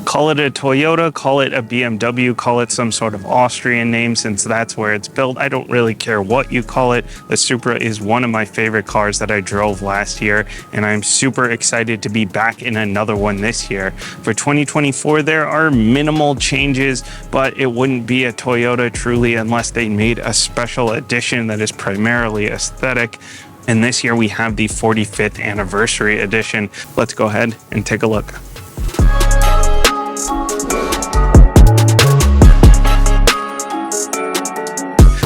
Call it a Toyota, call it a BMW, call it some sort of Austrian name since that's where it's built. I don't really care what you call it. The Supra is one of my favorite cars that I drove last year, and I'm super excited to be back in another one this year. For 2024, there are minimal changes, but it wouldn't be a Toyota truly unless they made a special edition that is primarily aesthetic. And this year we have the 45th anniversary edition. Let's go ahead and take a look.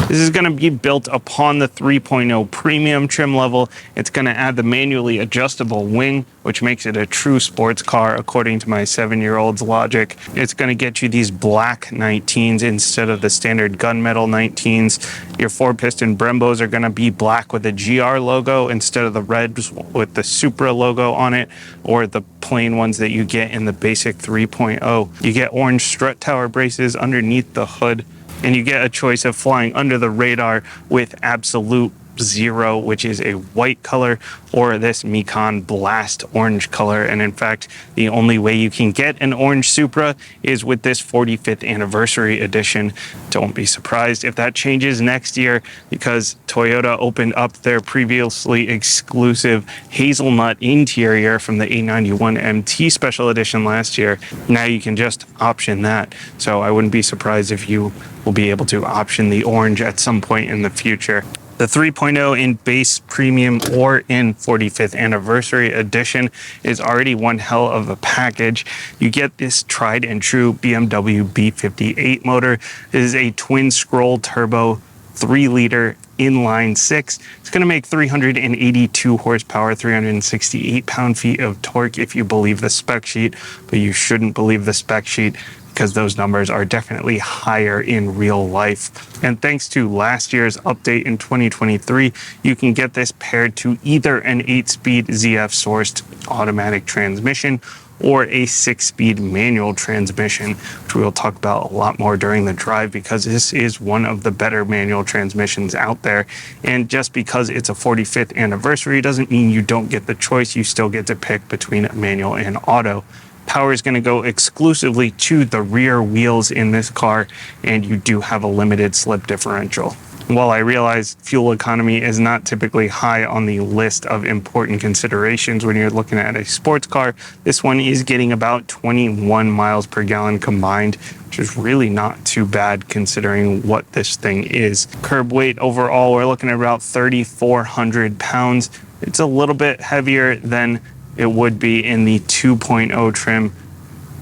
This is going to be built upon the 3.0 premium trim level. It's going to add the manually adjustable wing, which makes it a true sports car according to my 7-year-old's logic. It's going to get you these black 19s instead of the standard gunmetal 19s. Your 4-piston Brembos are going to be black with a GR logo instead of the red with the Supra logo on it, or the plain ones that you get in the basic 3.0. You get orange strut tower braces underneath the hood, and you get a choice of flying under the radar with absolute zero, which is a white color, or this Micon Blast orange color. And in fact, the only way you can get an orange Supra is with this 45th anniversary edition. Don't be surprised if that changes next year, because Toyota opened up their previously exclusive hazelnut interior from the 891 MT special edition last year. Now you can just option that. So I wouldn't be surprised if you will be able to option the orange at some point in the future. The 3.0 in base premium or in 45th anniversary edition is already one hell of a package. You get this tried and true BMW B58 motor. It is a twin scroll turbo 3-liter inline 6. It's going to make 382 horsepower, 368 pound-feet of torque if you believe the spec sheet, but you shouldn't believe the spec sheet, because those numbers are definitely higher in real life. And thanks to last year's update in 2023, you can get this paired to either an 8-speed ZF-sourced automatic transmission or a 6-speed manual transmission, which we'll talk about a lot more during the drive, because this is one of the better manual transmissions out there. And just because it's a 45th anniversary doesn't mean you don't get the choice. You still get to pick between manual and auto. Power is going to go exclusively to the rear wheels in this car, and you do have a limited slip differential. While I realize fuel economy is not typically high on the list of important considerations when you're looking at a sports car, this one is getting about 21 miles per gallon combined, which is really not too bad considering what this thing is. Curb weight overall, we're looking at about 3,400 pounds. It's a little bit heavier than it would be in the 2.0 trim.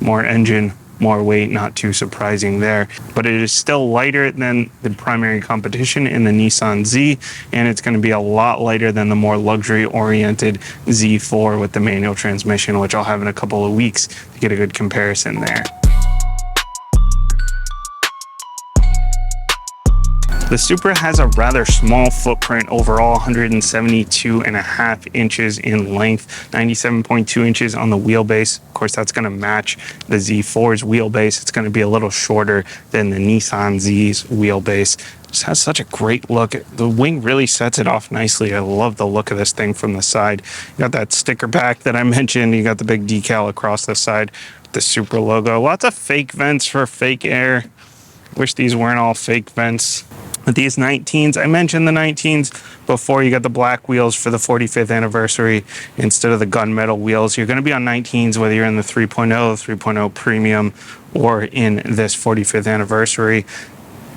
More engine, more weight, not too surprising there. But it is still lighter than the primary competition in the Nissan Z, and it's going to be a lot lighter than the more luxury-oriented Z4 with the manual transmission, which I'll have in a couple of weeks to get a good comparison there. The Supra has a rather small footprint overall, 172.5 inches in length, 97.2 inches on the wheelbase. Of course, that's going to match the Z4's wheelbase. It's going to be a little shorter than the Nissan Z's wheelbase. This has such a great look. The wing really sets it off nicely. I love the look of this thing from the side. You got that sticker pack that I mentioned. You got the big decal across the side, the Supra logo. Lots of fake vents for fake air. Wish these weren't all fake vents. With these 19s, I mentioned the 19s before. You got the black wheels for the 45th anniversary instead of the gunmetal wheels. You're going to be on 19s whether you're in the 3.0, 3.0 premium, or in this 45th anniversary.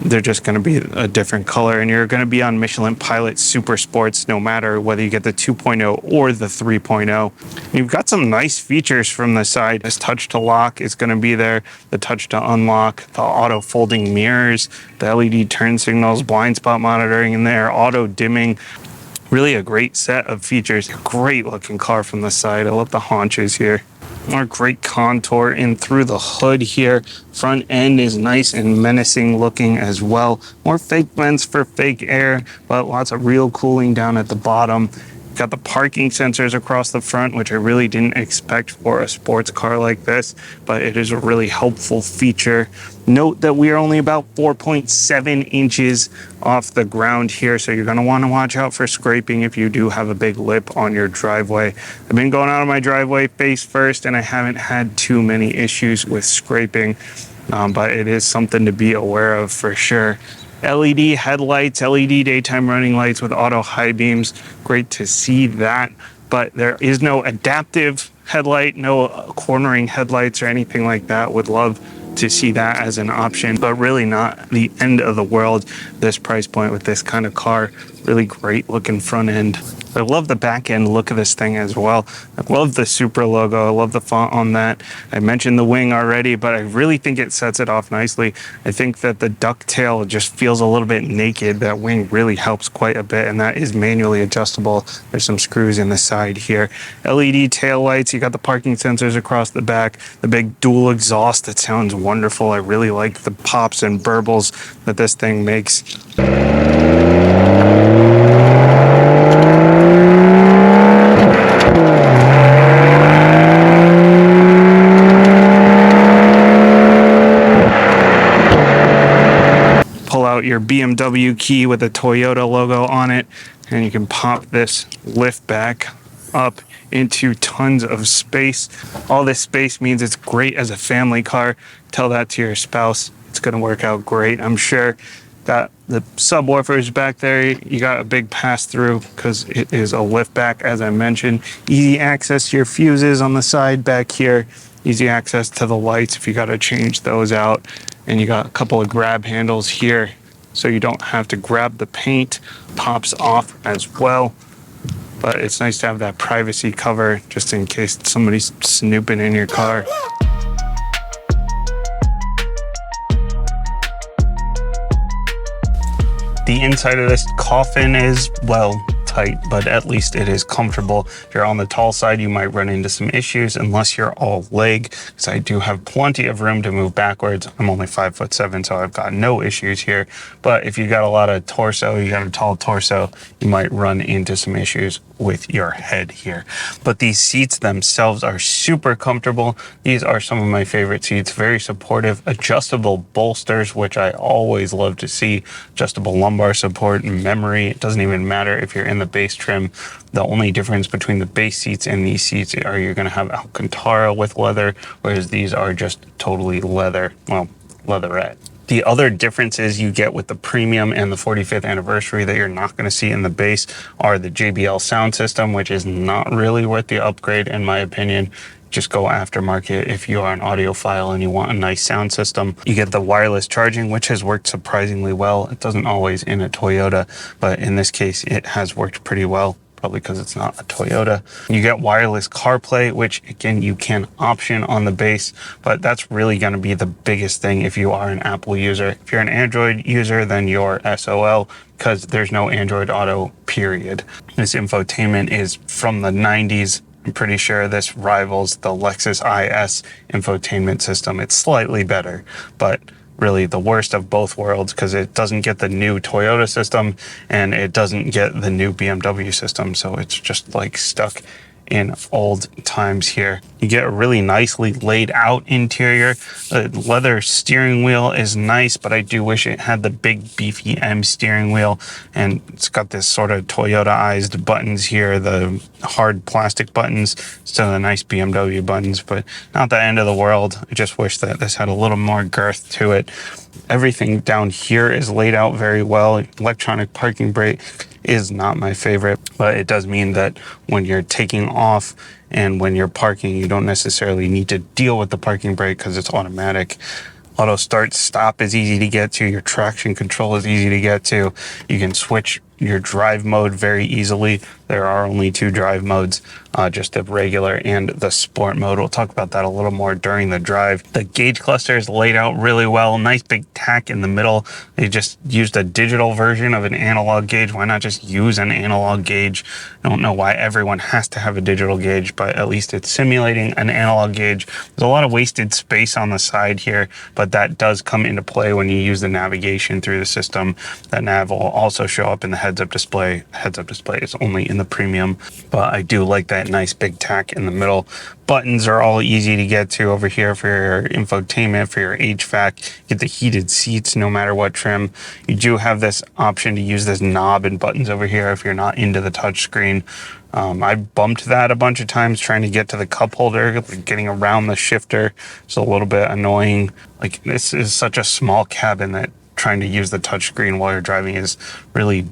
They're just going to be a different color, and you're going to be on Michelin Pilot Super Sports no matter whether you get the 2.0 or the 3.0. You've got some nice features from the side. This touch to lock is going to be there, the touch to unlock, the auto folding mirrors, the LED turn signals, blind spot monitoring in there, auto dimming. Really a great set of features. Great looking car from the side. I love the haunches here. More great contour in through the hood here. Front end is nice and menacing looking as well. More fake vents for fake air, but lots of real cooling down at the bottom. Got the parking sensors across the front, which I really didn't expect for a sports car like this, but it is a really helpful feature. Note that we are only about 4.7 inches off the ground here, so you're going to want to watch out for scraping if you do have a big lip on your driveway. I've been going out of my driveway face first, and I haven't had too many issues with scraping, but it is something to be aware of for sure. LED headlights, LED daytime running lights with auto high beams. Great to see that, but there is no adaptive headlight, no cornering headlights or anything like that. Would love to see that as an option, but really not the end of the world. This price point with this kind of car, really great looking front end. I love the back end look of this thing as well. I love the Supra logo. I love the font on that. I mentioned the wing already, but I really think it sets it off nicely. I think that the ducktail just feels a little bit naked. That wing really helps quite a bit, and that is manually adjustable. There's some screws in the side here. LED tail lights. You got the parking sensors across the back. The big dual exhaust. That sounds wonderful. I really like the pops and burbles that this thing makes. Pull out your BMW key with a Toyota logo on it, and you can pop this lift back up into tons of space. All this space means it's great as a family car. Tell that to your spouse. It's going to work out great, I'm sure. Got the subwoofers back there. You got a big pass through because it is a lift back, as I mentioned. Easy access to your fuses on the side back here. Easy access to the lights if you got to change those out. And you got a couple of grab handles here so you don't have to grab the paint. Pops off as well. But it's nice to have that privacy cover just in case somebody's snooping in your car. The inside of this coffin is, well, tight, but at least it is comfortable. If you're on the tall side, you might run into some issues unless you're all leg, because I do have plenty of room to move backwards. I'm only 5'7", so I've got no issues here. But if you got a lot of torso, you got a tall torso, you might run into some issues with your head here. But these seats themselves are super comfortable. These are some of my favorite seats. Very supportive, adjustable bolsters, which I always love to see. Adjustable lumbar support and memory. It doesn't even matter if you're in the base trim. The only difference between the base seats and these seats are you're going to have Alcantara with leather, whereas these are just totally leather, well, leatherette. The other differences you get with the premium and the 45th anniversary that you're not going to see in the base are the JBL sound system, which is not really worth the upgrade in my opinion. Just go aftermarket if you are an audiophile and you want a nice sound system. You get the wireless charging, which has worked surprisingly well. It doesn't always in a Toyota, but in this case, it has worked pretty well. Probably because it's not a Toyota. You get wireless CarPlay, which again, you can option on the base, but that's really going to be the biggest thing if you are an Apple user. If you're an Android user, then you're SOL, because there's no Android Auto, period. This infotainment is from the 90s. I'm pretty sure this rivals the Lexus IS infotainment system. It's slightly better, but really the worst of both worlds because it doesn't get the new Toyota system and it doesn't get the new BMW system. So it's just like stuck in old times here. You get a really nicely laid out interior. The leather steering wheel is nice, but I do wish it had the big beefy M steering wheel, and it's got this sort of Toyota-ized buttons here, the hard plastic buttons instead of the nice BMW buttons, but not the end of the world. I just wish that this had a little more girth to it. Everything down here is laid out very well. Electronic parking brake is not my favorite, but it does mean that when you're taking off and when you're parking, you don't necessarily need to deal with the parking brake because it's automatic. Auto start stop is easy to get to. Your traction control is easy to get to. You can switch your drive mode very easily. There are only 2 drive modes. just the regular and the sport mode. We'll talk about that a little more during the drive. The gauge cluster is laid out really well. Nice big tack in the middle. They just used a digital version of an analog gauge. Why not just use an analog gauge? I don't know why everyone has to have a digital gauge, but at least it's simulating an analog gauge. There's a lot of wasted space on the side here, but that does come into play when you use the navigation through the system. That nav will also show up in the heads-up display. Heads-up display is only in the premium, but I do like that nice big tack in the middle. Buttons are all easy to get to over here for your infotainment, for your HVAC. Get the heated seats no matter what trim. You do have this option to use this knob and buttons over here if you're not into the touch screen. I bumped that a bunch of times trying to get to the cup holder, like getting around the shifter. It's a little bit annoying. Like, this is such a small cabin that trying to use the touch screen while you're driving is really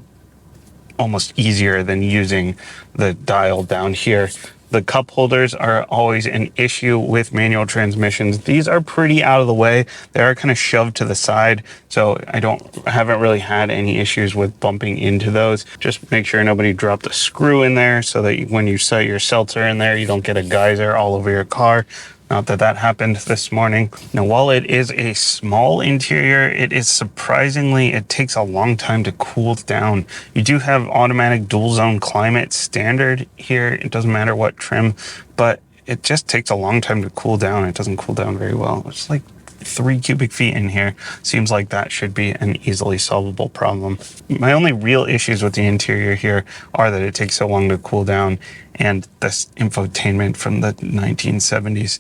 almost easier than using the dial down here. The cup holders are always an issue with manual transmissions. These are pretty out of the way. They are kind of shoved to the side, so I haven't really had any issues with bumping into those. Just make sure nobody dropped a screw in there so that when you set your seltzer in there, you don't get a geyser all over your car. Not that that happened this morning. Now, while it is a small interior, it takes a long time to cool down. You do have automatic dual zone climate standard here. It doesn't matter what trim, but it just takes a long time to cool down. It doesn't cool down very well. It's like 3 cubic feet in here. Seems like that should be an easily solvable problem. My only real issues with the interior here are that it takes so long to cool down and this infotainment from the 1970s.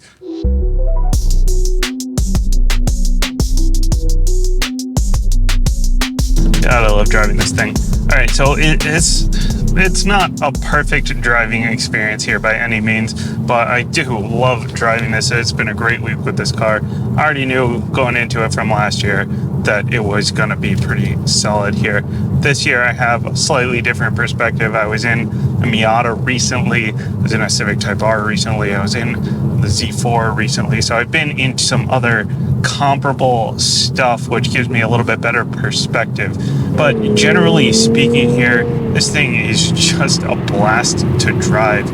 God, I love driving this thing. All right, so it's not a perfect driving experience here by any means, but I do love driving this. It's been a great week with this car. I already knew going into it from last year that it was going to be pretty solid here. This year I have a slightly different perspective. I was in a Miata recently. I was in a Civic Type R recently. I was in the Z4 recently. So I've been into some other comparable stuff, which gives me a little bit better perspective. But generally speaking here, this thing is just a blast to drive.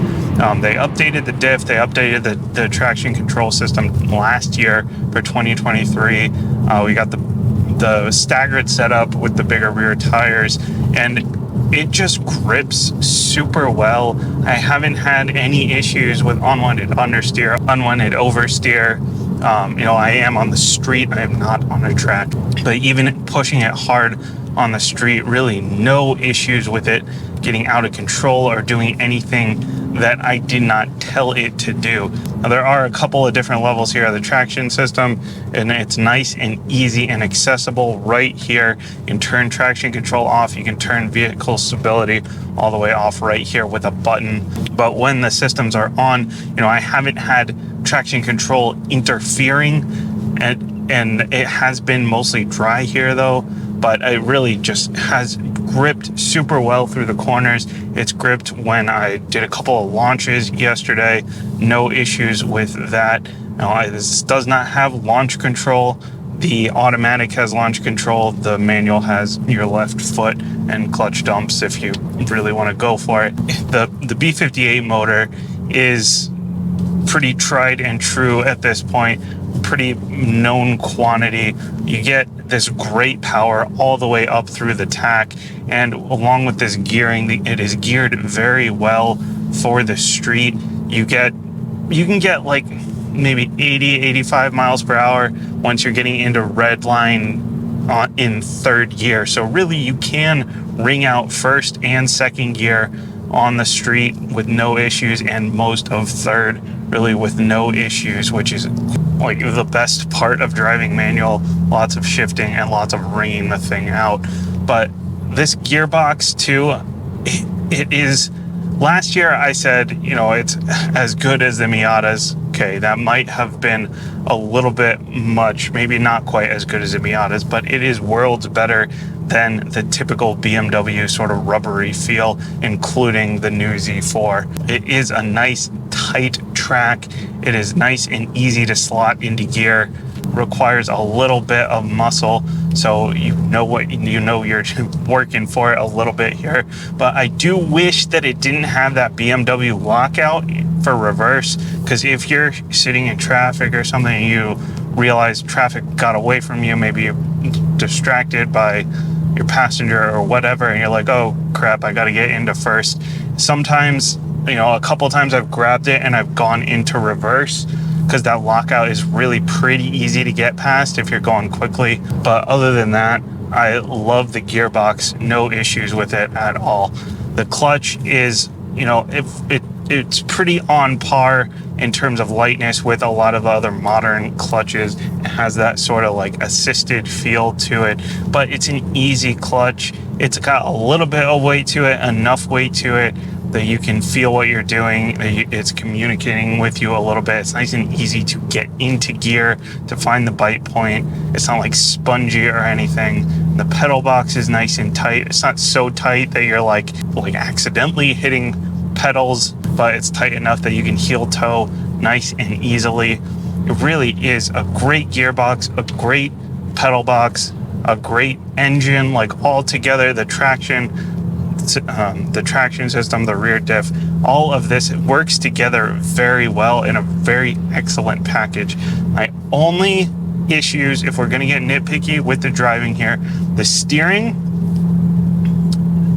They updated the diff, they updated the traction control system last year for 2023. We got the staggered setup with the bigger rear tires, and it just grips super well. I haven't had any issues with unwanted understeer, unwanted oversteer. I am on the street, I am not on a track, but even pushing it hard on the street, really no issues with it getting out of control or doing anything that I did not tell it to do. Now, there are a couple of different levels here of the traction system, and it's nice and easy and accessible right here. You can turn traction control off, you can turn vehicle stability all the way off right here with a button. But when the systems are on, I haven't had traction control interfering, and it has been mostly dry here though, but it really just has gripped super well through the corners. It's gripped when I did a couple of launches yesterday. No issues with that. Now, this does not have launch control. The automatic has launch control. The manual has your left foot and clutch dumps if you really want to go for it. The B58 motor is pretty tried and true at this point, pretty known quantity. You get this great power all the way up through the tack, and along with this gearing, it is geared very well for the street. You can get like maybe 80-85 miles per hour once you're getting into red line in third gear. So really you can ring out first and second gear on the street with no issues, and most of third really with no issues, which is like the best part of driving manual. Lots of shifting and lots of ringing the thing out. But this gearbox too, it is, last year I said, it's as good as the Miatas. Okay, that might have been a little bit much, maybe not quite as good as the Miatas, but it is worlds better than the typical BMW sort of rubbery feel, including the new Z4. It is a nice tight track. It is nice and easy to slot into gear. requires a little bit of muscle, so you know you're working for it a little bit here. But I do wish that it didn't have that BMW lockout for reverse, because if you're sitting in traffic or something and you realize traffic got away from you, maybe you're distracted by your passenger or whatever, and you're like, oh crap, I gotta get into first. Sometimes, a couple times I've grabbed it and I've gone into reverse, because that lockout is really pretty easy to get past if you're going quickly. But other than that, I love the gearbox, no issues with it at all. The clutch is, it's pretty on par in terms of lightness with a lot of the other modern clutches. It has that sort of like assisted feel to it, but it's an easy clutch. It's got a little bit of weight to it, enough weight to it that you can feel what you're doing. It's communicating with you a little bit. It's nice and easy to get into gear, to find the bite point. It's not like spongy or anything. The pedal box is nice and tight. It's not so tight that you're like accidentally hitting pedals, but it's tight enough that you can heel toe nice and easily. It really is a great gearbox, a great pedal box, a great engine, like all together. The traction system, the rear diff, all of this works together very well in a very excellent package. My only issues, if we're going to get nitpicky with the driving here, the steering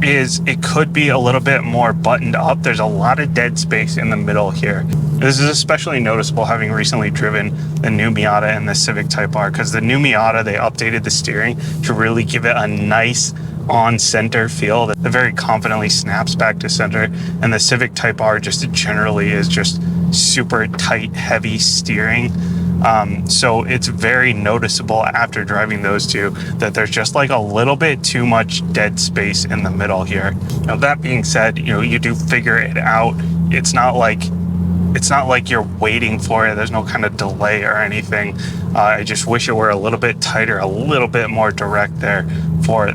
it could be a little bit more buttoned up. There's a lot of dead space in the middle here. This is especially noticeable having recently driven the new Miata and the Civic Type R, because the new Miata, they updated the steering to really give it a nice on-center feel that very confidently snaps back to center, and the Civic Type R just generally is just super tight, heavy steering. So it's very noticeable after driving those two that there's just like a little bit too much dead space in the middle here. Now, that being said, you do figure it out. It's not like you're waiting for it. There's no kind of delay or anything. I just wish it were a little bit tighter, a little bit more direct there for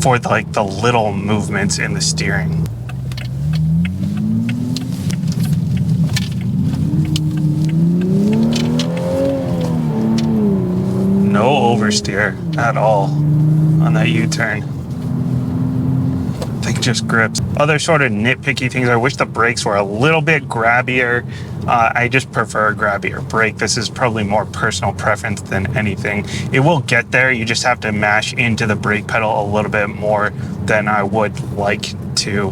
for like the little movements in the steering. No oversteer at all on that U-turn. I think it just grips. Other sort of nitpicky things, I wish the brakes were a little bit grabbier. I just prefer a grabbier brake. This is probably more personal preference than anything. It will get there. You just have to mash into the brake pedal a little bit more than I would like to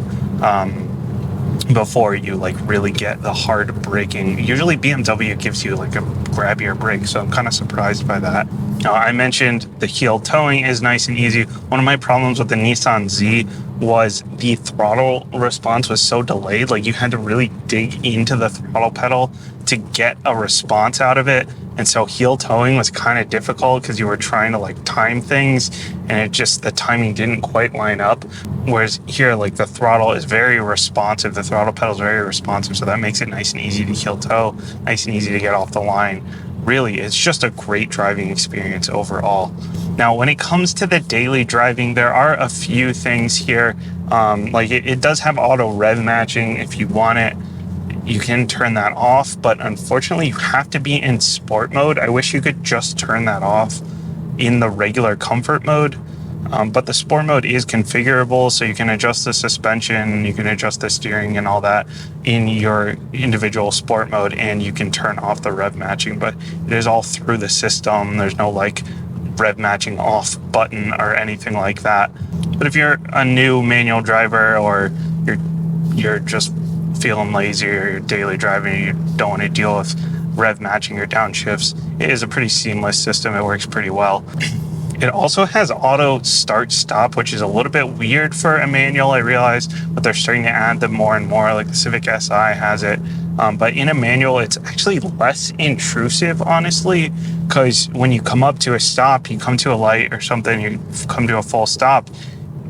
before you really get the hard braking. Usually BMW gives you like a grabbier brake, so I'm kind of surprised by that. I mentioned the heel towing is nice and easy. One of my problems with the Nissan Z was the throttle response was so delayed. Like, you had to really dig into the throttle pedal to get a response out of it. And so heel towing was kind of difficult because you were trying to time things, and the timing didn't quite line up. Whereas here, the throttle is very responsive. The throttle pedal is very responsive. So that makes it nice and easy to heel tow, nice and easy to get off the line. Really, it's just a great driving experience overall. Now, when it comes to the daily driving, there are a few things here. It does have auto rev matching. If you want it, you can turn that off, but unfortunately you have to be in sport mode. I wish you could just turn that off in the regular comfort mode. But the sport mode is configurable, so you can adjust the suspension, you can adjust the steering and all that in your individual sport mode, and you can turn off the rev matching, but it is all through the system. There's no rev matching off button or anything like that. But if you're a new manual driver, or you're just feeling lazy, or you're daily driving and you don't want to deal with rev matching or downshifts, it is a pretty seamless system. It works pretty well. It also has auto start stop, which is a little bit weird for a manual, I realize, but they're starting to add them more and more. Like the Civic Si has it. But in a manual, it's actually less intrusive, honestly, because when you come up to a stop, you come to a light or something, you come to a full stop,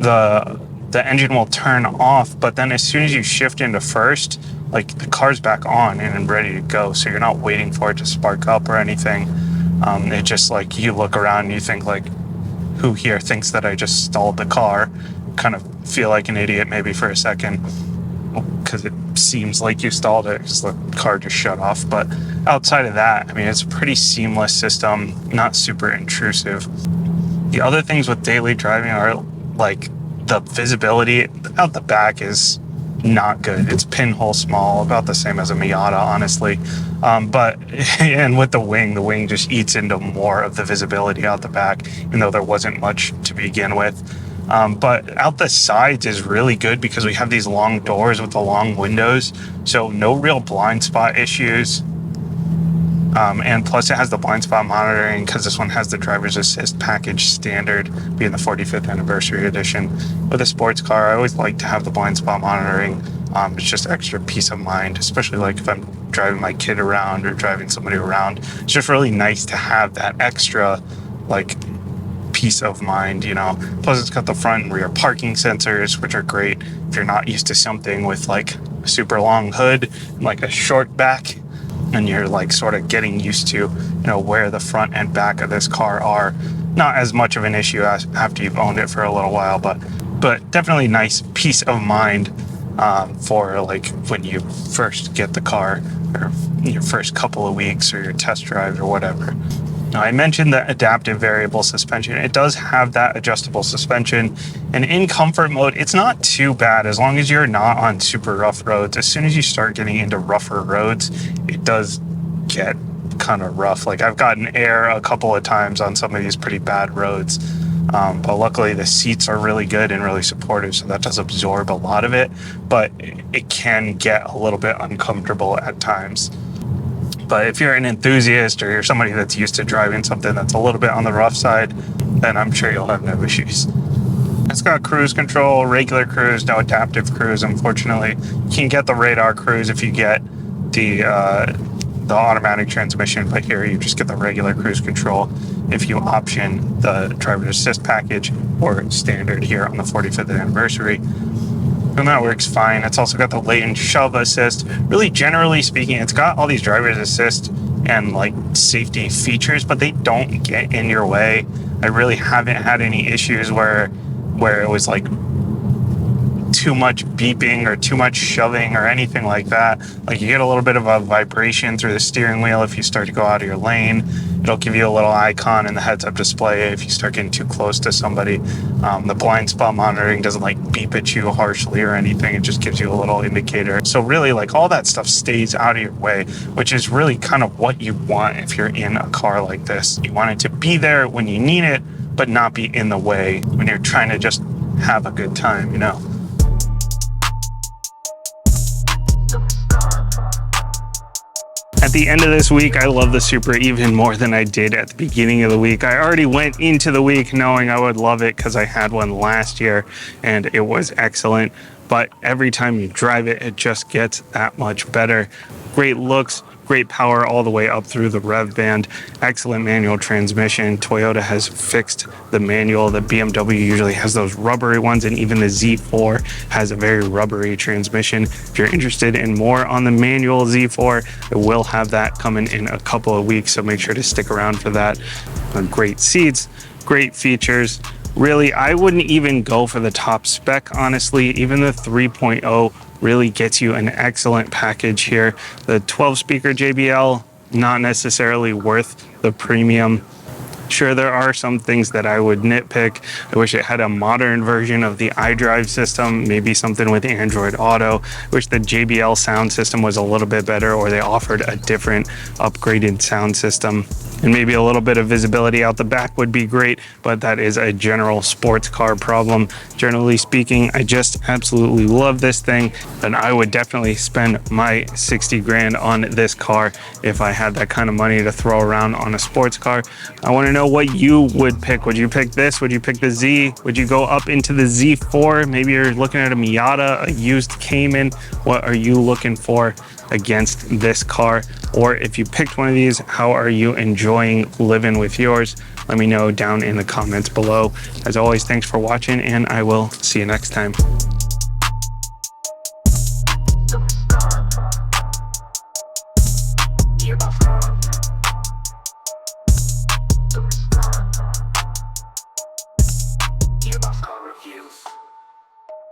the engine will turn off, but then as soon as you shift into first, the car's back on and ready to go, so you're not waiting for it to spark up or anything. It just you look around and you think who here thinks that I just stalled the car? Kind of feel like an idiot maybe for a second. because it seems like you stalled it because the car just shut off. But outside of that, I mean, it's a pretty seamless system, not super intrusive. The other things with daily driving are like the visibility out the back is not good. It's pinhole small, about the same as a Miata, honestly. But and with the wing just eats into more of the visibility out the back, even though there wasn't much to begin with. But out the sides is really good because we have these long doors with the long windows, so no real blind spot issues. And plus it has the blind spot monitoring because this one has the driver's assist package standard, being the 45th anniversary edition. With a sports car, I always like to have the blind spot monitoring. It's just extra peace of mind, especially like if I'm driving my kid around or driving somebody around. It's just really nice to have that extra like peace of mind, you know. Plus it's got the front and rear parking sensors, which are great if you're not used to something with like a super long hood and like a short back, and you're like sort of getting used to, you know, where the front and back of this car are. Not as much of an issue as after you've owned it for a little while, but definitely nice peace of mind for like when you first get the car or your first couple of weeks or your test drive or whatever. Now, I mentioned the adaptive variable suspension. It does have that adjustable suspension, and in comfort mode, it's not too bad as long as you're not on super rough roads. As soon as you start getting into rougher roads, it does get kind of rough. Like I've gotten air a couple of times on some of these pretty bad roads, but luckily the seats are really good and really supportive, so that does absorb a lot of it, but it can get a little bit uncomfortable at times. But if you're an enthusiast or you're somebody that's used to driving something that's a little bit on the rough side, then I'm sure you'll have no issues. It's got cruise control, regular cruise, no adaptive cruise, unfortunately. You can get the radar cruise if you get the automatic transmission, but here you just get the regular cruise control if you option the driver's assist package or standard here on the 45th anniversary. And that works fine. It's also got the latent shove assist. Really, generally speaking, it's got all these driver's assist and like safety features, but they don't get in your way. I really haven't had any issues where it was like too much beeping or too much shoving or anything like that. Like you get a little bit of a vibration through the steering wheel if you start to go out of your lane. It'll give you a little icon in the heads-up display if you start getting too close to somebody. The blind spot monitoring doesn't like beep at you harshly or anything. It just gives you a little indicator. So really, like all that stuff stays out of your way, which is really kind of what you want if you're in a car like this. You want it to be there when you need it, but not be in the way when you're trying to just have a good time, you know. At the end of this week, I love the Supra even more than I did at the beginning of the week. I already went into the week knowing I would love it because I had one last year and it was excellent. But every time you drive it, it just gets that much better. Great looks, great power all the way up through the rev band, excellent manual transmission. Toyota has fixed the manual. The BMW usually has those rubbery ones, and even the Z4 has a very rubbery transmission. If you're interested in more on the manual Z4, it will have that coming in a couple of weeks, so make sure to stick around for that. Great seats, great features. Really, I wouldn't even go for the top spec, honestly. Even the 3.0 really gets you an excellent package here. The 12-speaker JBL, not necessarily worth the premium. Sure, there are some things that I would nitpick. I wish it had a modern version of the iDrive system, maybe something with Android Auto. I wish the JBL sound system was a little bit better, or they offered a different upgraded sound system. And maybe a little bit of visibility out the back would be great, but that is a general sports car problem. Generally speaking, I just absolutely love this thing, and I would definitely spend my 60 grand on this car if I had that kind of money to throw around on a sports car. I want to know what you would pick. Would you pick this? Would you pick the Z? Would you go up into the Z4? Maybe you're looking at a Miata, a used Cayman. What are you looking for against this car? Or if you picked one of these, how are you enjoying living with yours? Let me know down in the comments below. As always, thanks for watching, and I will see you next time.